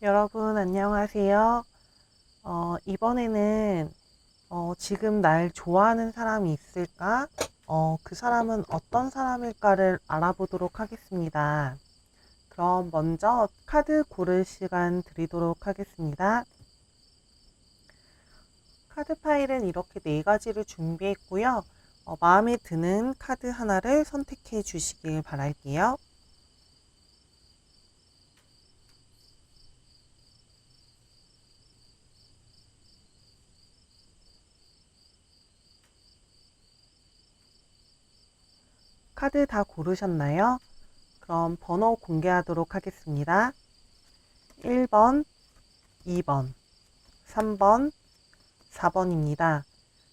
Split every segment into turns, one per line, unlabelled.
여러분, 안녕하세요. 이번에는 지금 날 좋아하는 사람이 있을까? 그 사람은 어떤 사람일까를 알아보도록 하겠습니다. 그럼 먼저 카드 고를 시간 드리도록 하겠습니다. 카드 파일은 이렇게 네 가지를 준비했고요. 마음에 드는 카드 하나를 선택해 주시길 바랄게요. 카드 다 고르셨나요? 그럼 번호 공개하도록 하겠습니다. 1번, 2번, 3번, 4번입니다.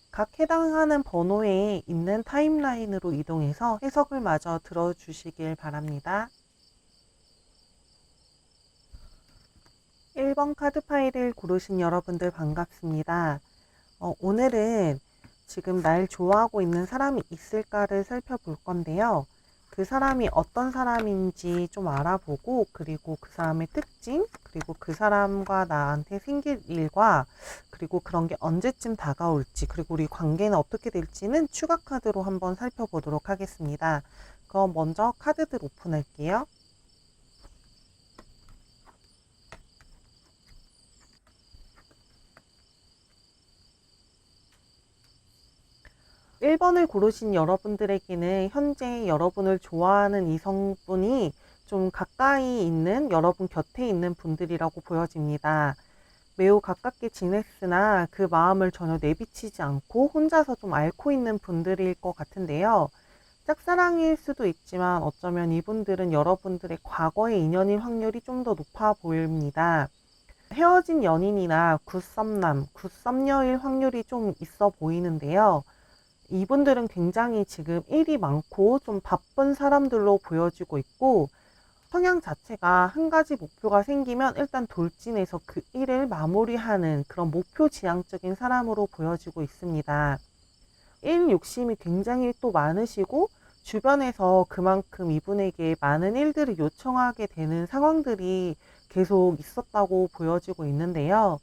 각 해당하는 번호에 있는 타임라인으로 이동해서 해석을 마저 들어주시길 바랍니다. 1번 카드 파일을 고르신 여러분들 반갑습니다. 오늘은 지금 날 좋아하고 있는 사람이 있을까를 살펴볼 건데요. 그 사람이 어떤 사람인지 좀 알아보고, 그리고 그 사람의 특징, 그리고 그 사람과 나한테 생길 일과, 그리고 그런 게 언제쯤 다가올지, 그리고 우리 관계는 어떻게 될지는 추가 카드로 한번 살펴보도록 하겠습니다. 그럼 먼저 카드들 오픈할게요. 1번을 고르신 여러분들에게는 현재 여러분을 좋아하는 이성분이 좀 가까이 있는 여러분 곁에 있는 분들이라고 보여집니다. 매우 가깝게 지냈으나 그 마음을 전혀 내비치지 않고 혼자서 좀 앓고 있는 분들일 것 같은데요. 짝사랑일 수도 있지만 어쩌면 이분들은 여러분들의 과거의 인연일 확률이 좀 더 높아 보입니다. 헤어진 연인이나 굿썸남, 굿썸녀일 확률이 좀 있어 보이는데요. 이분들은 굉장히 지금 일이 많고 좀 바쁜 사람들로 보여지고 있고, 성향 자체가 한 가지 목표가 생기면 일단 돌진해서 그 일을 마무리하는 그런 목표 지향적인 사람으로 보여지고 있습니다. 일 욕심이 굉장히 또 많으시고, 주변에서 그만큼 이분에게 많은 일들을 요청하게 되는 상황들이 계속 있었다고 보여지고 있는데요.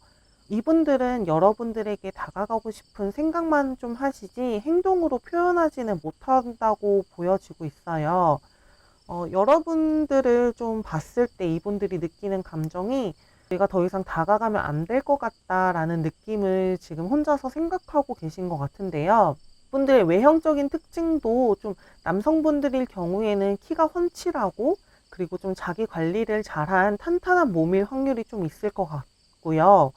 이분들은 여러분들에게 다가가고 싶은 생각만 좀 하시지 행동으로 표현하지는 못한다고 보여지고 있어요. 여러분들을 좀 봤을 때 이분들이 느끼는 감정이 내가 더 이상 다가가면 안 될 것 같다라는 느낌을 지금 혼자서 생각하고 계신 것 같은데요. 분들의 외형적인 특징도 좀 남성분들일 경우에는 키가 훤칠하고, 그리고 좀 자기 관리를 잘한 탄탄한 몸일 확률이 좀 있을 것 같고요.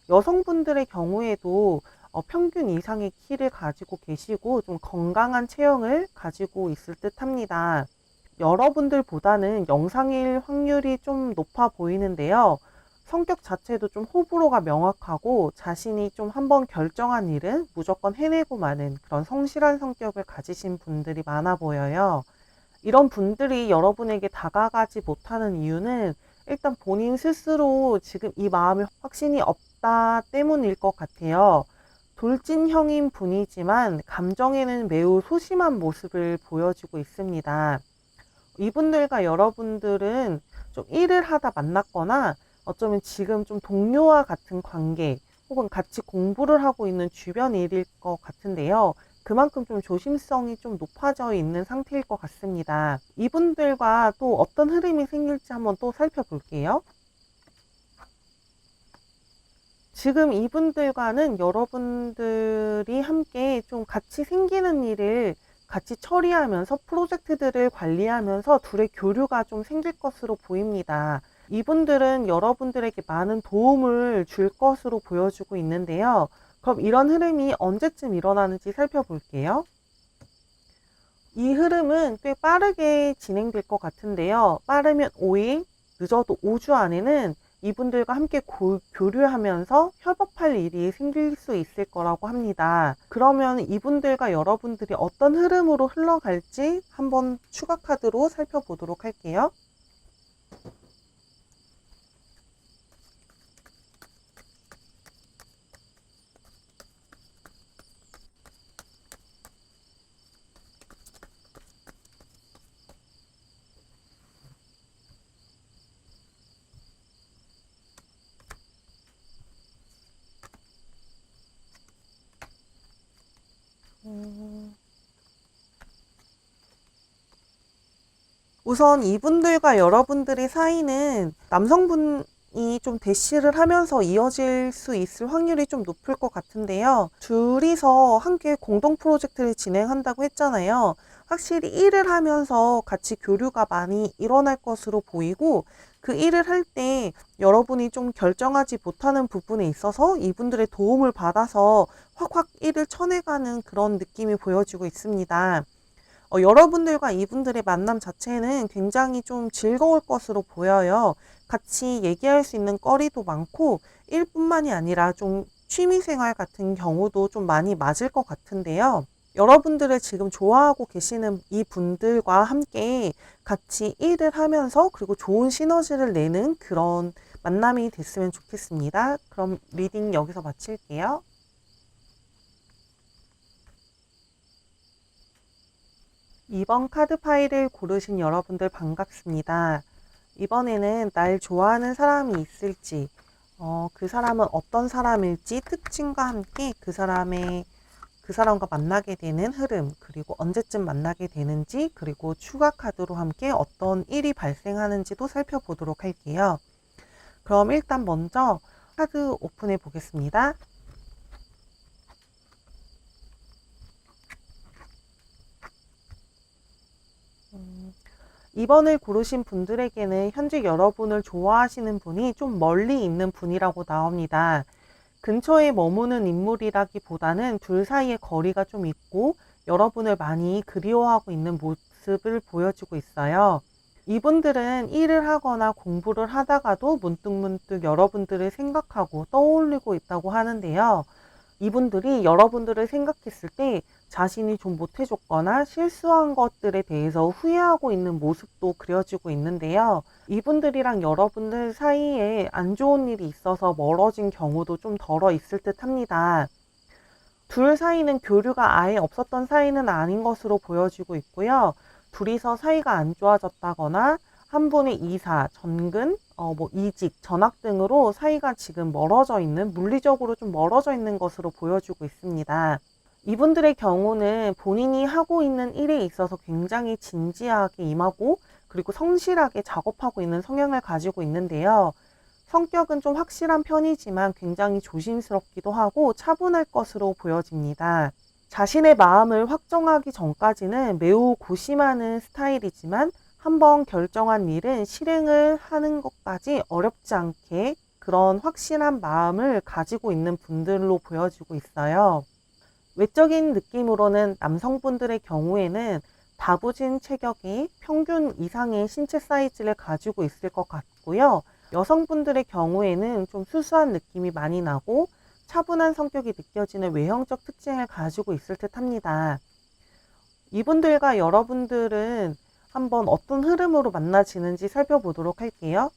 여성분들의 경우에도 평균 이상의 키를 가지고 계시고 좀 건강한 체형을 가지고 있을 듯 합니다. 여러분들보다는 영상일 확률이 좀 높아 보이는데요. 성격 자체도 좀 호불호가 명확하고 자신이 좀 한번 결정한 일은 무조건 해내고 마는 그런 성실한 성격을 가지신 분들이 많아 보여요. 이런 분들이 여러분에게 다가가지 못하는 이유는 일단 본인 스스로 지금 이 마음에 확신이 없다 때문일 것 같아요. 돌진형인 분이지만 감정에는 매우 소심한 모습을 보여주고 있습니다. 이분들과 여러분들은 좀 일을 하다 만났거나 어쩌면 지금 좀 동료와 같은 관계 혹은 같이 공부를 하고 있는 주변 일일 것 같은데요. 그만큼 좀 조심성이 좀 높아져 있는 상태일 것 같습니다. 이분들과 또 어떤 흐름이 생길지 한번 또 살펴볼게요. 지금 이분들과는 여러분들이 함께 좀 같이 생기는 일을 같이 처리하면서 프로젝트들을 관리하면서 둘의 교류가 좀 생길 것으로 보입니다. 이분들은 여러분들에게 많은 도움을 줄 것으로 보여주고 있는데요. 그럼 이런 흐름이 언제쯤 일어나는지 살펴볼게요. 이 흐름은 꽤 빠르게 진행될 것 같은데요. 빠르면 5일, 늦어도 5주 안에는 이분들과 함께 교류하면서 협업할 일이 생길 수 있을 거라고 합니다. 그러면 이분들과 여러분들이 어떤 흐름으로 흘러갈지 한번 추가 카드로 살펴보도록 할게요. 우선 이분들과 여러분들의 사이는 남성분이 좀 대시를 하면서 이어질 수 있을 확률이 좀 높을 것 같은데요. 둘이서 함께 공동 프로젝트를 진행한다고 했잖아요. 확실히 일을 하면서 같이 교류가 많이 일어날 것으로 보이고, 그 일을 할 때 여러분이 좀 결정하지 못하는 부분에 있어서 이분들의 도움을 받아서 확확 일을 쳐내가는 그런 느낌이 보여지고 있습니다. 여러분들과 이분들의 만남 자체는 굉장히 좀 즐거울 것으로 보여요. 같이 얘기할 수 있는 거리도 많고, 일뿐만이 아니라 좀 취미생활 같은 경우도 좀 많이 맞을 것 같은데요. 여러분들을 지금 좋아하고 계시는 이 분들과 함께 같이 일을 하면서 그리고 좋은 시너지를 내는 그런 만남이 됐으면 좋겠습니다. 그럼 리딩 여기서 마칠게요. 이번 카드 파일을 고르신 여러분들 반갑습니다. 이번에는 날 좋아하는 사람이 있을지, 그 사람은 어떤 사람일지 특징과 함께 그 사람과 만나게 되는 흐름, 그리고 언제쯤 만나게 되는지, 그리고 추가 카드로 함께 어떤 일이 발생하는지도 살펴보도록 할게요. 그럼 일단 먼저 카드 오픈해 보겠습니다. 이번을 고르신 분들에게는 현재 여러분을 좋아하시는 분이 좀 멀리 있는 분이라고 나옵니다. 근처에 머무는 인물이라기보다는 둘 사이의 거리가 좀 있고 여러분을 많이 그리워하고 있는 모습을 보여주고 있어요. 이분들은 일을 하거나 공부를 하다가도 문득문득 여러분들을 생각하고 떠올리고 있다고 하는데요. 이분들이 여러분들을 생각했을 때 자신이 좀 못해줬거나 실수한 것들에 대해서 후회하고 있는 모습도 그려지고 있는데요. 이분들이랑 여러분들 사이에 안 좋은 일이 있어서 멀어진 경우도 좀 덜어 있을 듯 합니다. 둘 사이는 교류가 아예 없었던 사이는 아닌 것으로 보여지고 있고요. 둘이서 사이가 안 좋아졌다거나 한 분의 이사, 전근, 이직, 전학 등으로 사이가 지금 멀어져 있는, 물리적으로 좀 멀어져 있는 것으로 보여지고 있습니다. 이분들의 경우는 본인이 하고 있는 일에 있어서 굉장히 진지하게 임하고 그리고 성실하게 작업하고 있는 성향을 가지고 있는데요. 성격은 좀 확실한 편이지만 굉장히 조심스럽기도 하고 차분할 것으로 보여집니다. 자신의 마음을 확정하기 전까지는 매우 고심하는 스타일이지만 한번 결정한 일은 실행을 하는 것까지 어렵지 않게 그런 확실한 마음을 가지고 있는 분들로 보여지고 있어요. 외적인 느낌으로는 남성분들의 경우에는 다부진 체격이 평균 이상의 신체 사이즈를 가지고 있을 것 같고요. 여성분들의 경우에는 좀 수수한 느낌이 많이 나고 차분한 성격이 느껴지는 외형적 특징을 가지고 있을 듯 합니다. 이분들과 여러분들은 한번 어떤 흐름으로 만나지는지 살펴보도록 할게요.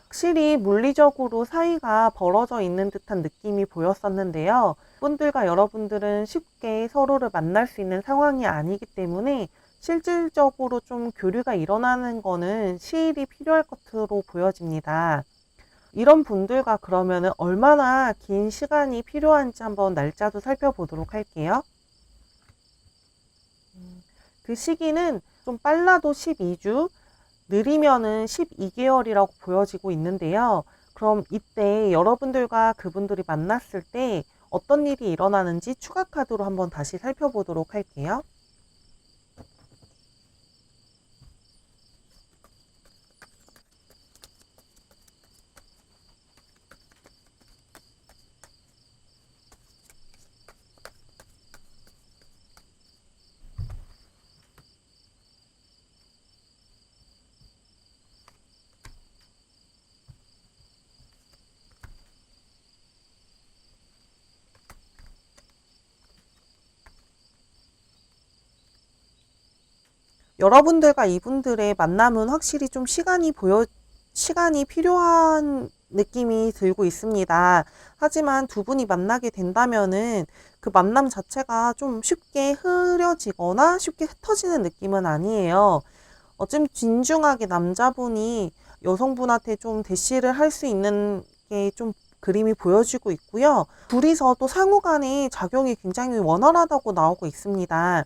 확실히 물리적으로 사이가 벌어져 있는 듯한 느낌이 보였었는데요. 분들과 여러분들은 쉽게 서로를 만날 수 있는 상황이 아니기 때문에 실질적으로 좀 교류가 일어나는 거는 시일이 필요할 것으로 보여집니다. 이런 분들과 그러면은 얼마나 긴 시간이 필요한지 한번 날짜도 살펴보도록 할게요. 그 시기는 좀 빨라도 12주, 느리면은 12개월이라고 보여지고 있는데요. 그럼 이때 여러분들과 그분들이 만났을 때 어떤 일이 일어나는지 추가 카드로 한번 다시 살펴보도록 할게요. 여러분들과 이분들의 만남은 확실히 좀 시간이 필요한 느낌이 들고 있습니다. 하지만 두 분이 만나게 된다면은 그 만남 자체가 좀 쉽게 흐려지거나 쉽게 흩어지는 느낌은 아니에요. 좀 진중하게 남자분이 여성분한테 좀 대시를 할 수 있는 게 좀 그림이 보여지고 있고요. 둘이서 또 상호 간의 작용이 굉장히 원활하다고 나오고 있습니다.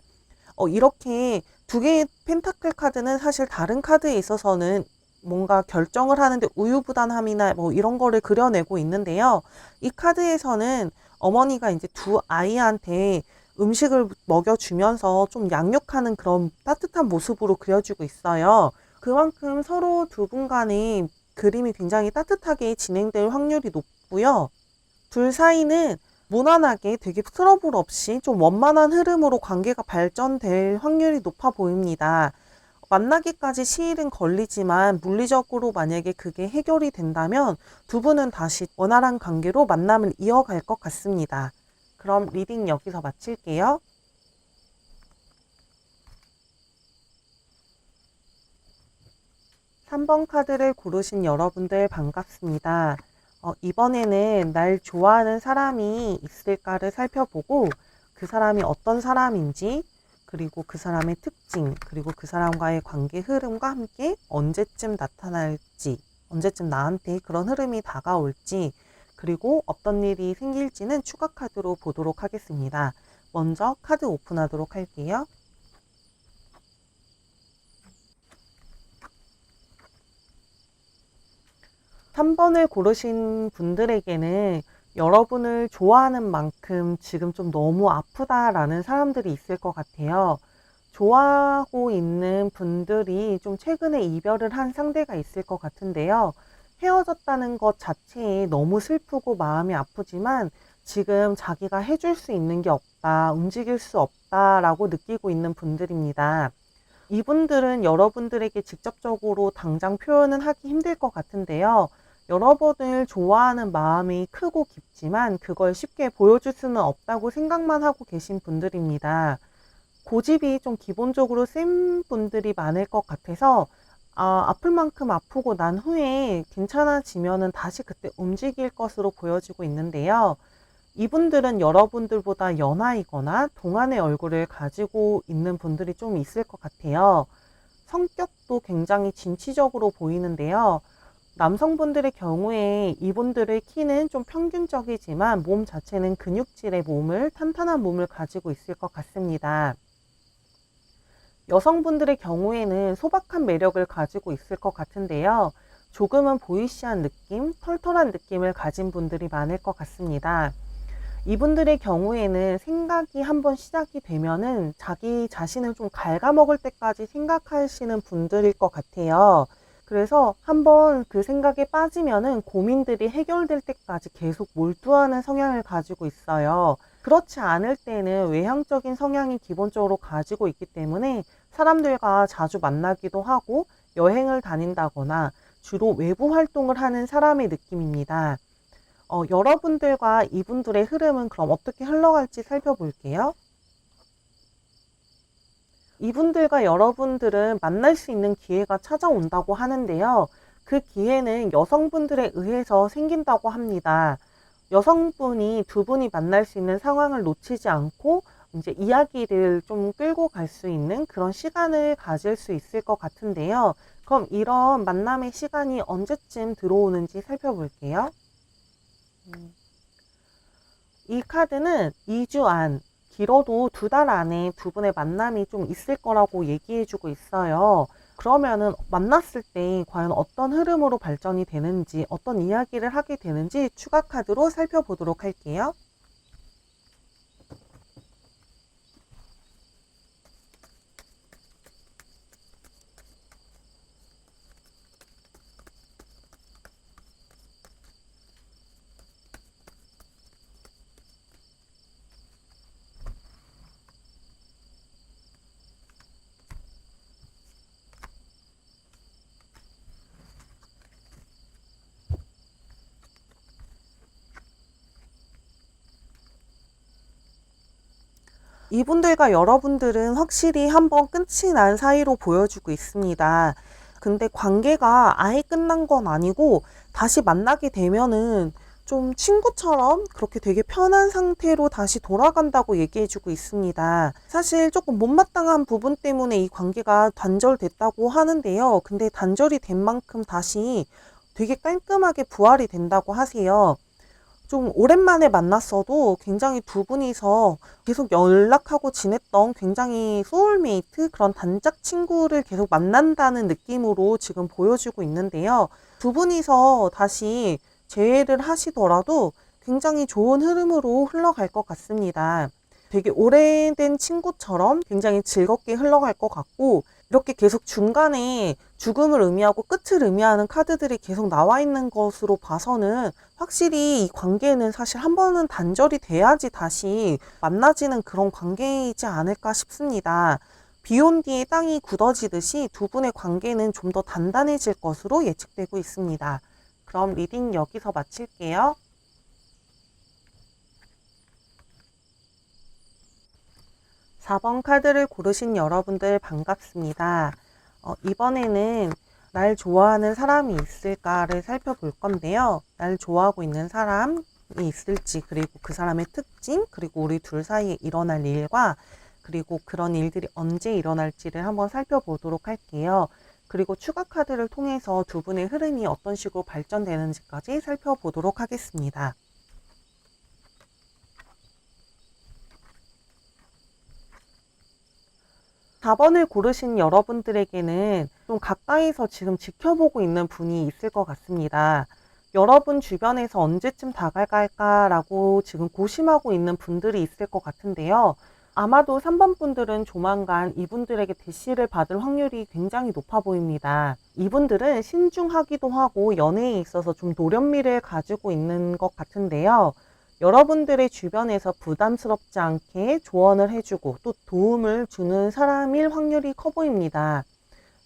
이렇게 두 개의 펜타클 카드는 사실 다른 카드에 있어서는 뭔가 결정을 하는데 우유부단함이나 뭐 이런 거를 그려내고 있는데요. 이 카드에서는 어머니가 이제 두 아이한테 음식을 먹여주면서 좀 양육하는 그런 따뜻한 모습으로 그려주고 있어요. 그만큼 서로 두 분 간의 그림이 굉장히 따뜻하게 진행될 확률이 높고요. 둘 사이는 무난하게 되게 트러블 없이 좀 원만한 흐름으로 관계가 발전될 확률이 높아 보입니다. 만나기까지 시일은 걸리지만 물리적으로 만약에 그게 해결이 된다면 두 분은 다시 원활한 관계로 만남을 이어갈 것 같습니다. 그럼 리딩 여기서 마칠게요. 3번 카드를 고르신 여러분들 반갑습니다. 이번에는 날 좋아하는 사람이 있을까를 살펴보고 그 사람이 어떤 사람인지, 그리고 그 사람의 특징, 그리고 그 사람과의 관계 흐름과 함께 언제쯤 나타날지, 언제쯤 나한테 그런 흐름이 다가올지, 그리고 어떤 일이 생길지는 추가 카드로 보도록 하겠습니다. 먼저 카드 오픈하도록 할게요. 삼 번을 고르신 분들에게는 여러분을 좋아하는 만큼 지금 좀 너무 아프다라는 사람들이 있을 것 같아요. 좋아하고 있는 분들이 좀 최근에 이별을 한 상대가 있을 것 같은데요. 헤어졌다는 것 자체에 너무 슬프고 마음이 아프지만 지금 자기가 해줄 수 있는 게 없다, 움직일 수 없다라고 느끼고 있는 분들입니다. 이분들은 여러분들에게 직접적으로 당장 표현은 하기 힘들 것 같은데요. 여러분을 좋아하는 마음이 크고 깊지만 그걸 쉽게 보여줄 수는 없다고 생각만 하고 계신 분들입니다. 고집이 좀 기본적으로 센 분들이 많을 것 같아서 아플 만큼 아프고 난 후에 괜찮아지면은 다시 그때 움직일 것으로 보여지고 있는데요. 이분들은 여러분들보다 연하이거나 동안의 얼굴을 가지고 있는 분들이 좀 있을 것 같아요. 성격도 굉장히 진취적으로 보이는데요. 남성분들의 경우에 이분들의 키는 좀 평균적이지만 몸 자체는 근육질의 몸을, 탄탄한 몸을 가지고 있을 것 같습니다. 여성분들의 경우에는 소박한 매력을 가지고 있을 것 같은데요. 조금은 보이시한 느낌, 털털한 느낌을 가진 분들이 많을 것 같습니다. 이분들의 경우에는 생각이 한번 시작이 되면은 자기 자신을 좀 갉아먹을 때까지 생각하시는 분들일 것 같아요. 그래서 한번 그 생각에 빠지면은 고민들이 해결될 때까지 계속 몰두하는 성향을 가지고 있어요. 그렇지 않을 때는 외향적인 성향이 기본적으로 가지고 있기 때문에 사람들과 자주 만나기도 하고 여행을 다닌다거나 주로 외부 활동을 하는 사람의 느낌입니다. 여러분들과 이분들의 흐름은 그럼 어떻게 흘러갈지 살펴볼게요. 이분들과 여러분들은 만날 수 있는 기회가 찾아온다고 하는데요. 그 기회는 여성분들에 의해서 생긴다고 합니다. 여성분이 두 분이 만날 수 있는 상황을 놓치지 않고 이제 이야기를 좀 끌고 갈 수 있는 그런 시간을 가질 수 있을 것 같은데요. 그럼 이런 만남의 시간이 언제쯤 들어오는지 살펴볼게요. 이 카드는 2주 안, 길어도 2달 안에 두 분의 만남이 좀 있을 거라고 얘기해주고 있어요. 그러면은 만났을 때 과연 어떤 흐름으로 발전이 되는지, 어떤 이야기를 하게 되는지 추가 카드로 살펴보도록 할게요. 이분들과 여러분들은 확실히 한번 끝이 난 사이로 보여주고 있습니다. 근데 관계가 아예 끝난 건 아니고 다시 만나게 되면은 좀 친구처럼 그렇게 되게 편한 상태로 다시 돌아간다고 얘기해주고 있습니다. 사실 조금 못마땅한 부분 때문에 이 관계가 단절됐다고 하는데요. 근데 단절이 된 만큼 다시 되게 깔끔하게 부활이 된다고 하세요. 좀 오랜만에 만났어도 굉장히 두 분이서 계속 연락하고 지냈던 굉장히 소울메이트 그런 단짝 친구를 계속 만난다는 느낌으로 지금 보여주고 있는데요. 두 분이서 다시 재회를 하시더라도 굉장히 좋은 흐름으로 흘러갈 것 같습니다. 되게 오래된 친구처럼 굉장히 즐겁게 흘러갈 것 같고, 이렇게 계속 중간에 죽음을 의미하고 끝을 의미하는 카드들이 계속 나와 있는 것으로 봐서는 확실히 이 관계는 사실 한 번은 단절이 돼야지 다시 만나지는 그런 관계이지 않을까 싶습니다. 비 온 뒤에 땅이 굳어지듯이 두 분의 관계는 좀 더 단단해질 것으로 예측되고 있습니다. 그럼 리딩 여기서 마칠게요. 4번 카드를 고르신 여러분들 반갑습니다. 이번에는 날 좋아하는 사람이 있을까를 살펴볼 건데요. 날 좋아하고 있는 사람이 있을지, 그리고 그 사람의 특징, 그리고 우리 둘 사이에 일어날 일과, 그리고 그런 일들이 언제 일어날지를 한번 살펴보도록 할게요. 그리고 추가 카드를 통해서 두 분의 흐름이 어떤 식으로 발전되는지까지 살펴보도록 하겠습니다. 4번을 고르신 여러분들에게는 좀 가까이서 지금 지켜보고 있는 분이 있을 것 같습니다. 여러분 주변에서 언제쯤 다가갈까라고 지금 고심하고 있는 분들이 있을 것 같은데요. 아마도 3번 분들은 조만간 이분들에게 대시를 받을 확률이 굉장히 높아 보입니다. 이분들은 신중하기도 하고 연애에 있어서 좀 노련미를 가지고 있는 것 같은데요. 여러분들의 주변에서 부담스럽지 않게 조언을 해주고 또 도움을 주는 사람일 확률이 커 보입니다.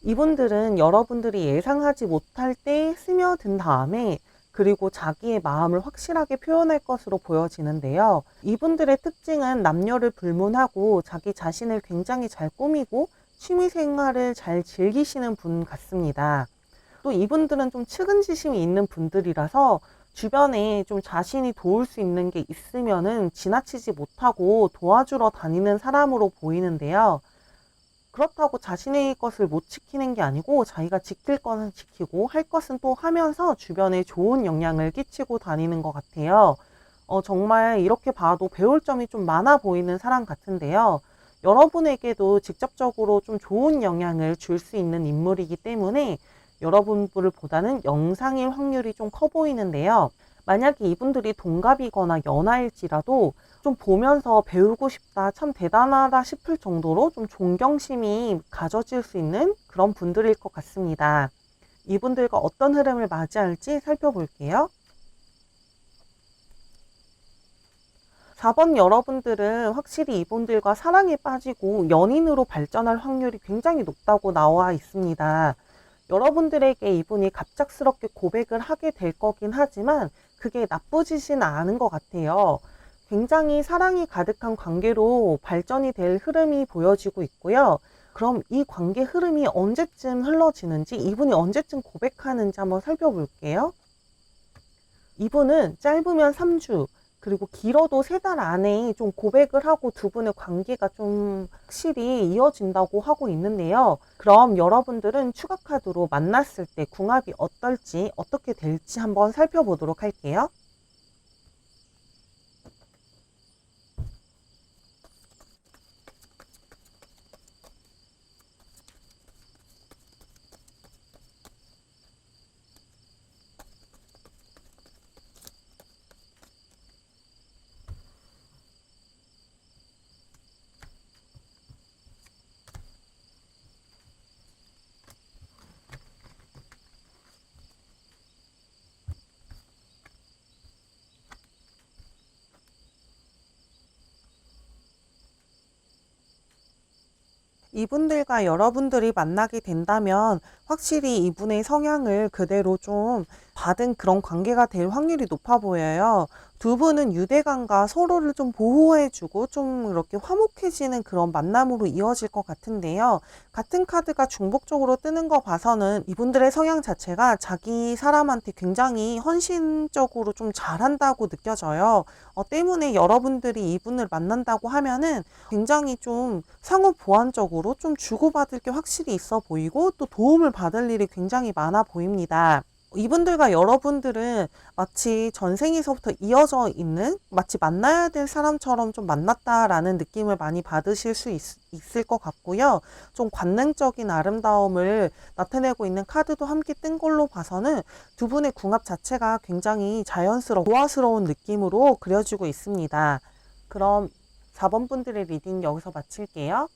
이분들은 여러분들이 예상하지 못할 때 스며든 다음에 그리고 자기의 마음을 확실하게 표현할 것으로 보여지는데요. 이분들의 특징은 남녀를 불문하고 자기 자신을 굉장히 잘 꾸미고 취미 생활을 잘 즐기시는 분 같습니다. 또 이분들은 좀 측은지심이 있는 분들이라서 주변에 좀 자신이 도울 수 있는 게 있으면은 지나치지 못하고 도와주러 다니는 사람으로 보이는데요. 그렇다고 자신의 것을 못 지키는 게 아니고 자기가 지킬 것은 지키고 할 것은 또 하면서 주변에 좋은 영향을 끼치고 다니는 것 같아요. 정말 이렇게 봐도 배울 점이 좀 많아 보이는 사람 같은데요. 여러분에게도 직접적으로 좀 좋은 영향을 줄 수 있는 인물이기 때문에 여러분들보다는 영상일 확률이 좀 커 보이는데요. 만약에 이분들이 동갑이거나 연하일지라도 좀 보면서 배우고 싶다, 참 대단하다 싶을 정도로 좀 존경심이 가져질 수 있는 그런 분들일 것 같습니다. 이분들과 어떤 흐름을 맞이할지 살펴볼게요. 4번 여러분들은 확실히 이분들과 사랑에 빠지고 연인으로 발전할 확률이 굉장히 높다고 나와 있습니다. 여러분들에게 이분이 갑작스럽게 고백을 하게 될 거긴 하지만 그게 나쁘지는 않은 것 같아요. 굉장히 사랑이 가득한 관계로 발전이 될 흐름이 보여지고 있고요. 그럼 이 관계 흐름이 언제쯤 흘러지는지, 이분이 언제쯤 고백하는지 한번 살펴볼게요. 이분은 짧으면 3주, 그리고 길어도 3달 안에 좀 고백을 하고 두 분의 관계가 좀 확실히 이어진다고 하고 있는데요. 그럼 여러분들은 추가 카드로 만났을 때 궁합이 어떨지, 어떻게 될지 한번 살펴보도록 할게요. 이분들과 여러분들이 만나게 된다면 확실히 이분의 성향을 그대로 좀 받은 그런 관계가 될 확률이 높아 보여요. 두 분은 유대감과 서로를 좀 보호해주고 좀 이렇게 화목해지는 그런 만남으로 이어질 것 같은데요. 같은 카드가 중복적으로 뜨는 거 봐서는 이분들의 성향 자체가 자기 사람한테 굉장히 헌신적으로 좀 잘한다고 느껴져요. 때문에 여러분들이 이분을 만난다고 하면은 굉장히 좀 상호 보완적으로 좀 주고받을 게 확실히 있어 보이고 또 도움을 받을 일이 굉장히 많아 보입니다. 이분들과 여러분들은 마치 전생에서부터 이어져 있는, 마치 만나야 될 사람처럼 좀 만났다라는 느낌을 많이 받으실 수 있을 것 같고요. 좀 관능적인 아름다움을 나타내고 있는 카드도 함께 뜬 걸로 봐서는 두 분의 궁합 자체가 굉장히 자연스럽고 조화스러운 느낌으로 그려지고 있습니다. 그럼 4번 분들의 리딩 여기서 마칠게요.